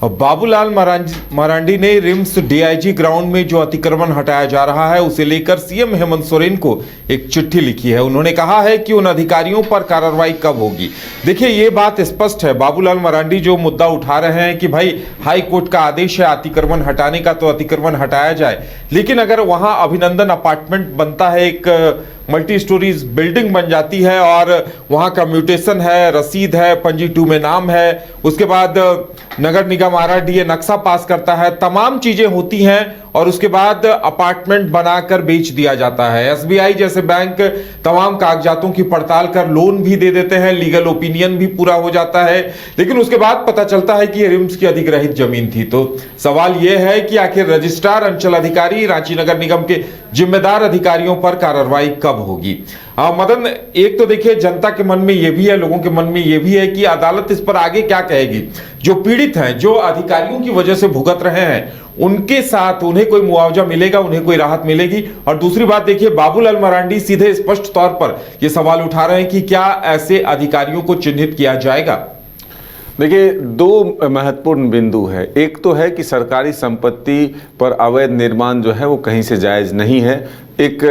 अब बाबूलाल मरांडी ने RIMS DIG ground में जो अतिक्रमण हटाया जा रहा है उसे लेकर सीएम हेमंत सोरेन को एक चिट्ठी लिखी है। उन्होंने कहा है कि उन अधिकारियों पर कार्रवाई कब होगी। देखिए, ये बात स्पष्ट है, बाबूलाल मरांडी जो मुद्दा उठा रहे हैं कि भाई हाई कोर्ट का आदेश है अतिक्रमण हटाने का, तो अतिक्रमण हटाया जाए। लेकिन अगर वहां अभिनंदन अपार्टमेंट बनता है, एक मल्टी स्टोरीज बिल्डिंग बन जाती है और वहां का म्यूटेशन है, रसीद है, पंजी 2 में नाम है, उसके बाद नगर निगम RRDA नक्शा पास करता है, तमाम चीजें होती हैं और उसके बाद अपार्टमेंट बनाकर बेच दिया जाता है। SBI जैसे बैंक तमाम कागजातों की पड़ताल कर लोन भी दे देते हैं, लीगल ओपिनियन भी पूरा हो जाता है, लेकिन उसके बाद पता चलता है कि ये रिम्स की अधिग्रहित जमीन थी। तो सवाल यह है कि आखिर रजिस्ट्रार, अंचल अधिकारी, रांची नगर निगम के जिम्मेदार अधिकारियों पर कार्रवाई कब होगी। मदन, एक तो देखिए जनता के मन में यह भी है, लोगों के मन में यह भी है कि अदालत इस पर आगे क्या कहेगी। जो पीड़ित हैं, जो अधिकारियों की वजह से भुगत रहे हैं, उनके साथ उन्हें कोई मुआवजा मिलेगा, उन्हें कोई राहत मिलेगी। और दूसरी बात देखिए, बाबूलाल मरांडी सीधे स्पष्ट तौर पर यह सवाल उठा रहे हैं कि क्या ऐसे अधिकारियों को चिन्हित किया जाएगा। देखिए, दो महत्वपूर्ण बिंदु है। एक तो है कि सरकारी संपत्ति पर अवैध निर्माण जो है वो कहीं से जायज़ नहीं है, एक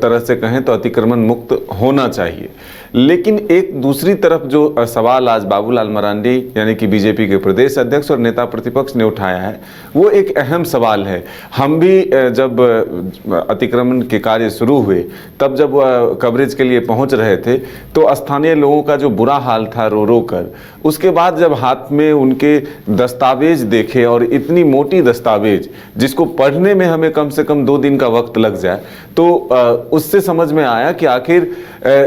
तरह से कहें तो अतिक्रमण मुक्त होना चाहिए। लेकिन एक दूसरी तरफ जो सवाल आज बाबूलाल मरांडी यानी कि बीजेपी के प्रदेश अध्यक्ष और नेता प्रतिपक्ष ने उठाया है, वो एक अहम सवाल है। हम भी जब अतिक्रमण के कार्य शुरू हुए, तब जब कवरेज के लिए पहुंच रहे थे, तो स्थानीय लोगों का जो बुरा हाल था रो रो कर, उसके बाद जब हाथ में उनके दस्तावेज देखे, और इतनी मोटी दस्तावेज जिसको पढ़ने में हमें कम से कम 2 दिन का वक्त लग जाए, तो उससे समझ में आया कि आखिर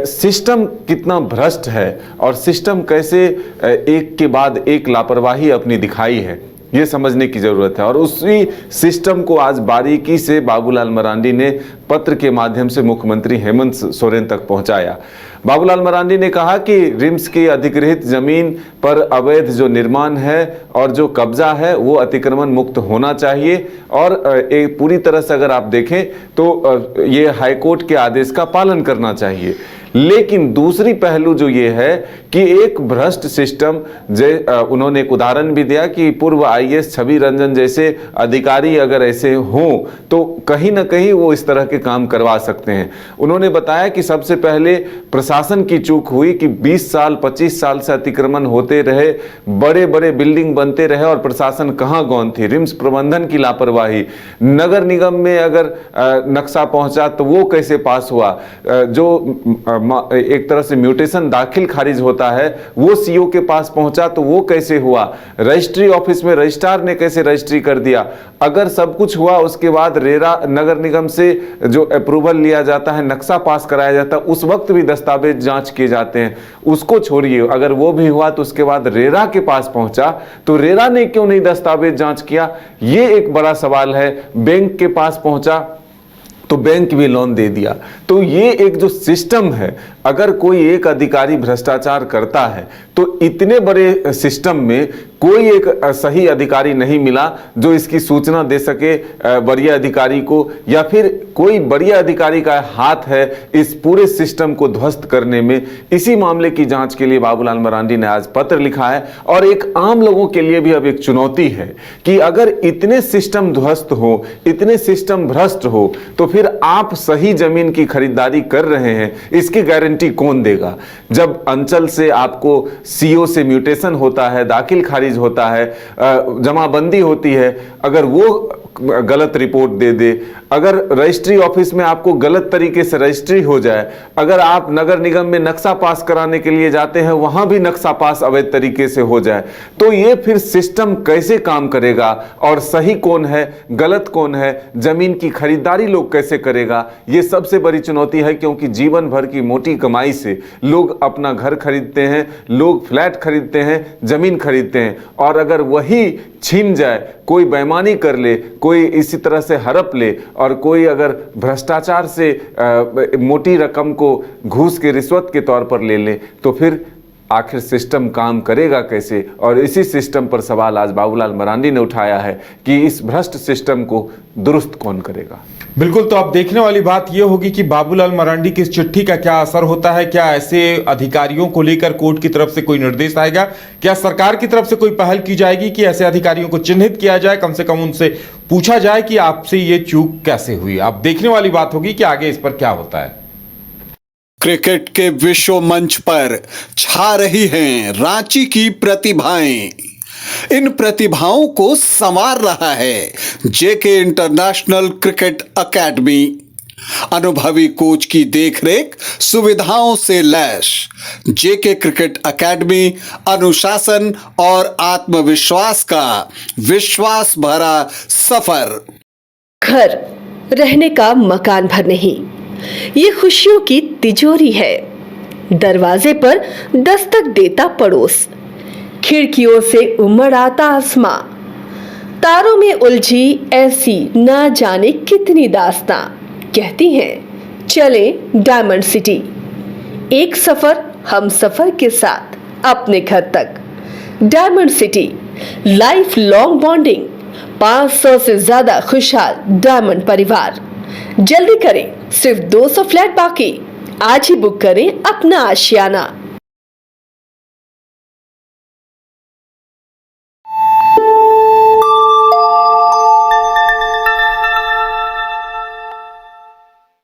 सिस्टम कितना भ्रष्ट है और सिस्टम कैसे एक के बाद एक लापरवाही अपनी दिखाई है, ये समझने की जरूरत है। और उसी सिस्टम को आज बारीकी से बाबूलाल मरांडी ने पत्र के माध्यम से मुख्यमंत्री हेमंत सोरेन तक पहुंचाया। बाबूलाल मरांडी ने कहा कि रिम्स की अधिग्रहित जमीन पर अवैध जो निर्माण है और जो कब्जा है वो अतिक्रमण मुक्त होना चाहिए, और एक पूरी तरह से अगर आप देखें तो ये हाईकोर्ट के आदेश का पालन करना चाहिए। लेकिन दूसरी पहलू जो ये है कि एक भ्रष्ट सिस्टम, उन्होंने एक उदाहरण भी दिया कि पूर्व IAS छवि रंजन जैसे अधिकारी अगर ऐसे हों तो कहीं ना कहीं वो इस तरह के काम करवा सकते हैं। उन्होंने बताया कि सबसे पहले प्रशासन की चूक हुई कि 20 साल 25 साल से अतिक्रमण होते रहे, बड़े बड़े बिल्डिंग बनते रहे और प्रशासन कहाँ गौन थी। रिम्स प्रबंधन की लापरवाही, नगर निगम में अगर नक्शा पहुंचा तो वो कैसे पास हुआ, जो एक तरह से म्यूटेशन दाखिल खारिज होता है वो CO के पास पहुंचा तो वो कैसे हुआ, रजिस्ट्री ऑफिस में रजिस्ट्रार ने कैसे रजिस्ट्री कर दिया। अगर सब कुछ हुआ उसके बाद रेरा नगर निगम से जो अप्रूवल लिया जाता है, नक्शा पास कराया जाता है, उस वक्त भी दस्तावेज जांच किए जाते हैं, उसको छोड़िए। अगर वो भी हुआ तो उसके बाद रेरा के पास पहुंचा तो रेरा ने क्यों नहीं दस्तावेज जांच किया, ये एक बड़ा सवाल है। बैंक के पास पहुंचा तो बैंक भी लोन दे दिया। तो ये एक जो सिस्टम है, अगर कोई एक अधिकारी भ्रष्टाचार करता है तो इतने बड़े सिस्टम में कोई एक सही अधिकारी नहीं मिला जो इसकी सूचना दे सके वरीय अधिकारी को, या फिर कोई वरीय अधिकारी का हाथ है इस पूरे सिस्टम को ध्वस्त करने में। इसी मामले की जांच के लिए बाबूलाल मरांडी ने आज पत्र लिखा है। और एक आम लोगों के लिए भी अब एक चुनौती है कि अगर इतने सिस्टम ध्वस्त हो, इतने सिस्टम भ्रष्ट हो, तो फिर आप सही जमीन की खरीदारी कर रहे हैं, इसकी गारंटी कौन देगा। जब अंचल से आपको CO से म्यूटेशन होता है, दाखिल खारिज होता है, जमाबंदी होती है, अगर वो गलत रिपोर्ट दे दे, अगर रजिस्ट्री ऑफिस में आपको गलत तरीके से रजिस्ट्री हो जाए, अगर आप नगर निगम में नक्शा पास कराने के लिए जाते हैं वहां भी नक्शा पास अवैध तरीके से हो जाए, तो ये फिर सिस्टम कैसे काम करेगा, और सही कौन है गलत कौन है, जमीन की खरीदारी लोग कैसे करेगा, ये सबसे बड़ी चुनौती है। क्योंकि जीवन भर की मोटी कमाई से लोग अपना घर खरीदते हैं, लोग फ्लैट खरीदते हैं, जमीन खरीदते हैं, और अगर वही छीन जाए, कोई बेईमानी कर ले, कोई इसी तरह से हड़प ले, और कोई अगर भ्रष्टाचार से मोटी रकम को घूस के रिश्वत के तौर पर ले ले, तो फिर आखिर सिस्टम काम करेगा कैसे। और इसी सिस्टम पर सवाल आज बाबूलाल मरांडी ने उठाया है कि इस भ्रष्ट सिस्टम को दुरुस्त कौन करेगा। बिल्कुल, तो अब देखने वाली बात यह होगी कि बाबूलाल मरांडी की इस चिट्ठी का क्या असर होता है। क्या ऐसे अधिकारियों को लेकर कोर्ट की तरफ से कोई निर्देश आएगा? क्या सरकार की तरफ से कोई पहल की जाएगी कि ऐसे अधिकारियों को चिन्हित किया जाए, कम से कम उनसे पूछा जाए कि आपसे ये चूक कैसे हुई? अब देखने वाली बात होगी कि आगे इस पर क्या होता है। क्रिकेट के विश्व मंच पर छा रही हैं रांची की प्रतिभाएं। इन प्रतिभाओं को संवार रहा है जेके इंटरनेशनल क्रिकेट एकेडमी। अनुभवी कोच की देखरेख, सुविधाओं से लैस जेके क्रिकेट एकेडमी अनुशासन और आत्मविश्वास का विश्वास भरा सफर। घर रहने का मकान भर नहीं, ये खुशियों की तिजोरी है। दरवाजे पर दस्तक देता पड़ोस, खिड़कियों से उमड़ आता आसमां, तारों में उलझी ऐसी ना जाने कितनी दास्तां। कहती हैं चले डायमंड सिटी, एक सफर हम सफर के साथ अपने घर तक। Diamond city, life long bonding, 500 से ज्यादा खुशहाल डायमंड परिवार। जल्दी करें, सिर्फ 200 फ्लैट बाकी। आज ही बुक करें अपना आशियाना।